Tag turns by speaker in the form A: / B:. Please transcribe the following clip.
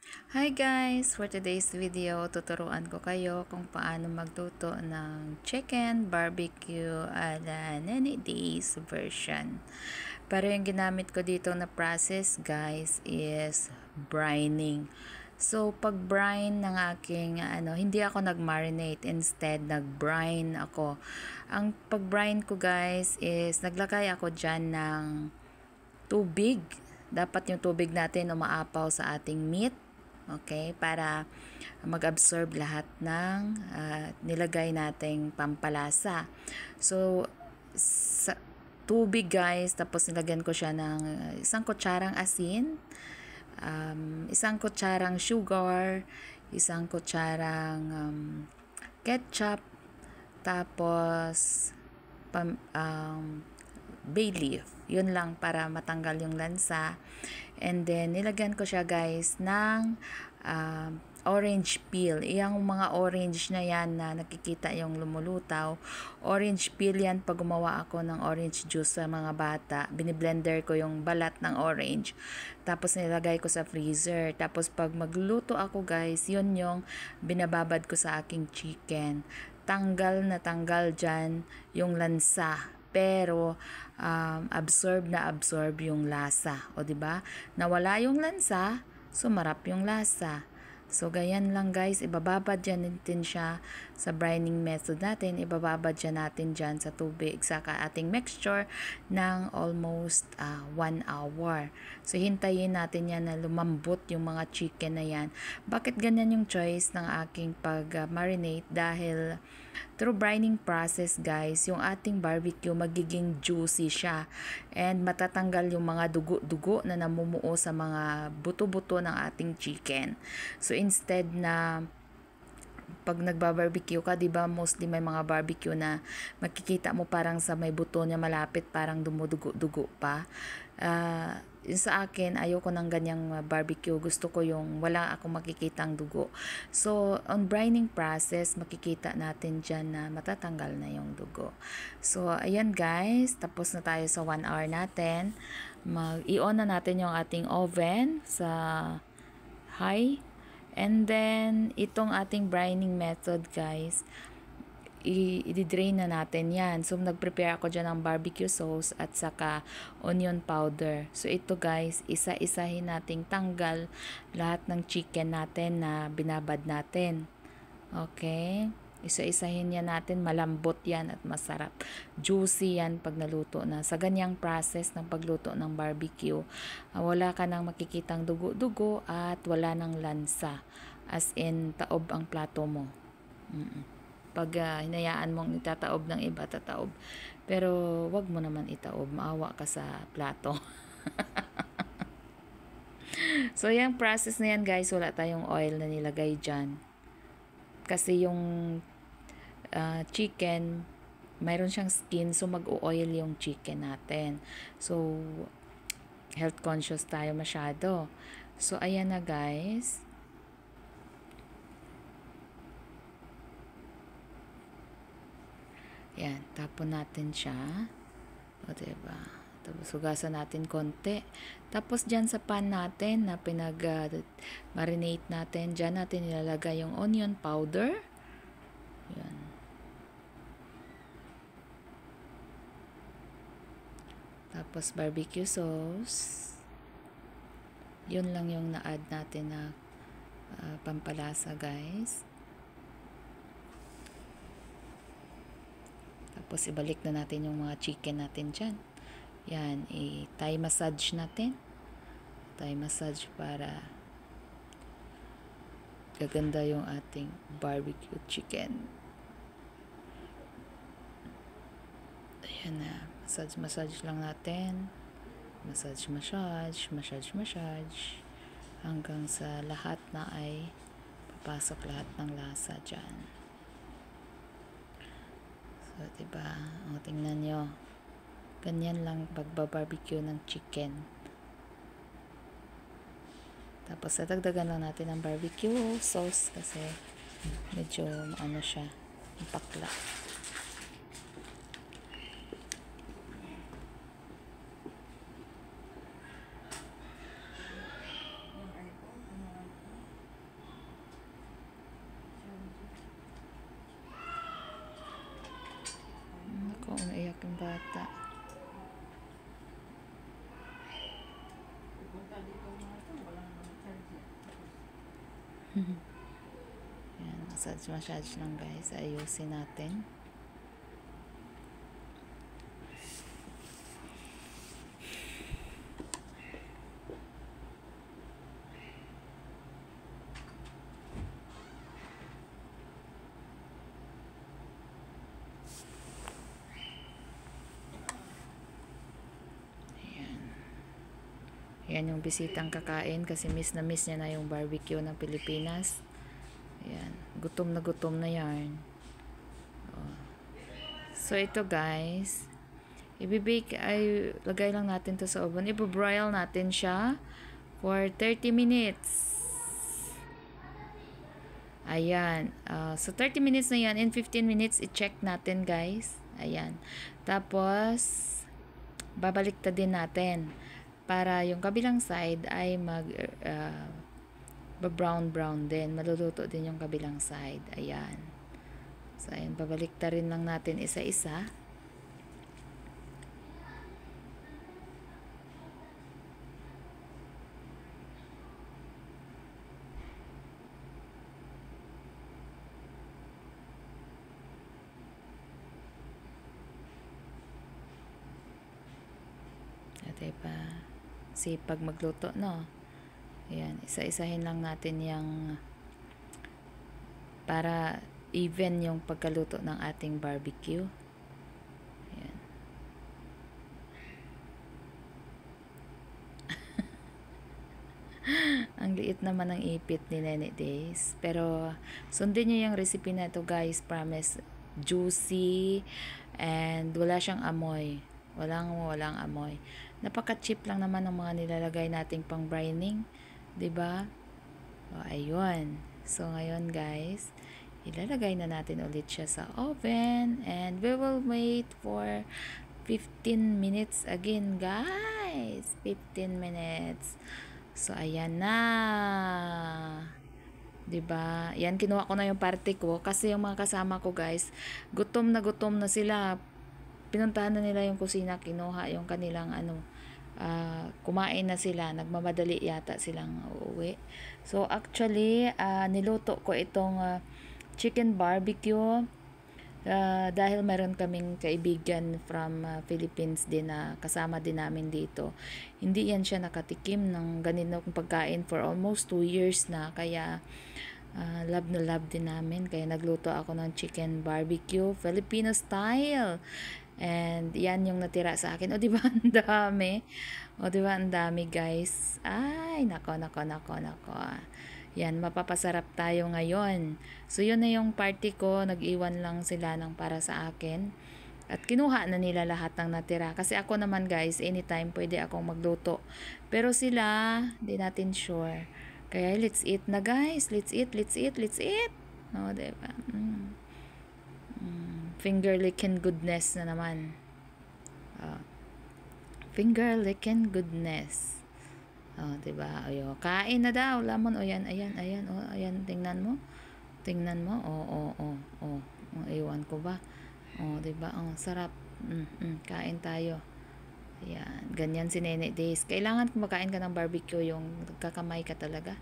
A: Hi guys! For today's video, tuturuan ko kayo kung paano magluto ng chicken barbecue ala Nene Days version. Pero yung ginamit ko dito na process guys is brining. So pag brine ng aking hindi ako nag-marinate, instead nag-brine ako. Ang pag-brine ko guys is naglagay ako dyan ng tubig. Dapat yung tubig natin umaapaw sa ating meat. Okay, para mag-absorb lahat ng nilagay nating pampalasa. So, sa tubig guys, tapos nilagyan ko siya ng isang kutsarang asin, isang kutsarang sugar, isang kutsarang ketchup, tapos bay leaf. Yun lang para matanggal yung lansa. And then, nilagyan ko siya guys ng orange peel. Iyang mga orange na yan na nakikita yung lumulutaw. Orange peel yan pag gumawa ako ng orange juice sa mga bata. Biniblender ko yung balat ng orange. Tapos nilagay ko sa freezer. Tapos pag magluto ako guys, yun yung binababad ko sa aking chicken. Tanggal na tanggal dyan yung lansa, pero absorb na absorb yung lasa, o di ba? Nawala yung lansa, sumarap yung lasa. So ganyan lang guys, ibababad dyan natin siya sa brining method natin, ibababad dyan natin dyan sa tubig sa ating mixture ng almost 1 hour. So hintayin natin yan na lumambot yung mga chicken na yan. Bakit ganyan yung choice ng aking pag-marinate? Dahil through brining process guys, yung ating barbecue magiging juicy siya and matatanggal yung mga dugo-dugo na namumuo sa mga buto-buto ng ating chicken. So instead na pag nagba-barbecue ka, 'di ba, mostly may mga barbecue na makikita mo parang sa may buto niya malapit parang dumudugo-dugo pa. Yung sa akin, ayoko ng ganyang barbecue. Gusto ko yung wala akong makikitang dugo. So, on brining process, makikita natin dyan na matatanggal na yung dugo. So, ayan guys, tapos na tayo sa 1 hour natin. I-on na natin yung ating oven sa high. And then, itong ating brining method guys, i-drain na natin yan. So, nag-prepare ako dyan ng barbecue sauce at saka onion powder. So, ito guys, isa-isahin nating tanggal lahat ng chicken natin na binabad natin. Okay? Isa-isahin yan natin. Malambot yan at masarap. Juicy yan pag naluto na. Sa ganyang process ng pagluto ng barbecue, wala ka nang makikitang dugo-dugo at wala nang lansa. As in, taob ang plato mo. Pag hinayaan mong itataob ng iba, tataob. Pero wag mo naman itaob, maawa ka sa plato. So yung process na yan guys, wala tayong oil na nilagay dyan. Kasi yung chicken, mayroon siyang skin, so mag-o-oil yung chicken natin. So health conscious tayo masyado. So ayan na guys. Yan, tapon natin siya. O, diba? Tapos, hugasan natin konti. Tapos, dyan sa pan natin na pinag-marinate natin, dyan natin ilalagay yung onion powder. Yan. Tapos, barbecue sauce. Yun lang yung na-add natin na pampalasa, guys. Tapos, ibalik na natin yung mga chicken natin dyan. Yan, i-thigh massage natin. Thigh massage para gaganda yung ating barbecue chicken. Ayan na. Massage lang natin. Massage. Hanggang sa lahat na ay papasok lahat ng lasa dyan. So, diba? O, tingnan nyo. Ganyan lang pagbabarbecue ng chicken. Tapos, dadagdagan lang natin ng barbecue sauce kasi medyo ano siya, pakla. umiiyak yung bata. Yan, massage lang guys. Ayusin natin. Yan yung bisitang kakain kasi miss na miss niya na yung barbecue ng Pilipinas. Ayan, gutom na yan. Oh. So ito guys, ibibake ay lagay lang natin to sa oven. Ibobroil natin siya for 30 minutes. Ayan. So 30 minutes na yan. In 15 minutes, i-check natin guys. Ayan. Tapos, babaliktad din natin para yung kabilang side ay brown din. Maluluto din yung kabilang side. Ayan. So, ayan. Babaliktad rin lang natin isa-isa. Diba? Sipag magluto, no? Ayan, isa-isahin lang natin yung para even yung pagkaluto ng ating barbecue. Ayan. Ang liit naman ng ipit ni Nene Days. Pero sundin nyo yung recipe na to guys. Promise. Juicy and wala siyang amoy. Walang amoy. Napaka-cheap lang naman ng mga nilalagay nating pang brining, 'di ba? O ayun. So ngayon guys, ilalagay na natin ulit siya sa oven and we will wait for 15 minutes again, guys. 15 minutes. So ayan na. 'Di ba? Yan, kinuha ko na yung parte ko kasi yung mga kasama ko, guys, gutom na sila. Pinuntahan na nila yung kusina, kinuha yung kanilang kumain na sila, nagmamadali yata silang uuwi. So actually, niluto ko itong chicken barbecue dahil meron kaming kaibigan from Philippines din na kasama din namin dito. Hindi yan siya nakatikim ng ganitong pagkain for almost 2 years na, kaya love na love din namin, kaya nagluto ako ng chicken barbecue Filipino style. And yan yung natira sa akin. O diba ang dami? O diba ang dami, guys? Ay, nako. Yan, mapapasarap tayo ngayon. So yun na yung party ko. Nag-iwan lang sila ng para sa akin. At kinuha na nila lahat ng natira. Kasi ako naman, guys, anytime pwede akong magluto. Pero sila, di natin sure. Kaya let's eat na, guys. Let's eat. O diba? Finger licking goodness na naman. Finger licking goodness. Diba? Ayo, kain na daw, lamon. O yan, ayan. O, ayan, tingnan mo. O, iwan ko ba? O, diba? O, sarap. Kain tayo. Ayan, ganyan si Nene Days. Kailangan kumakain ka ng barbecue, yung kakamay ka talaga.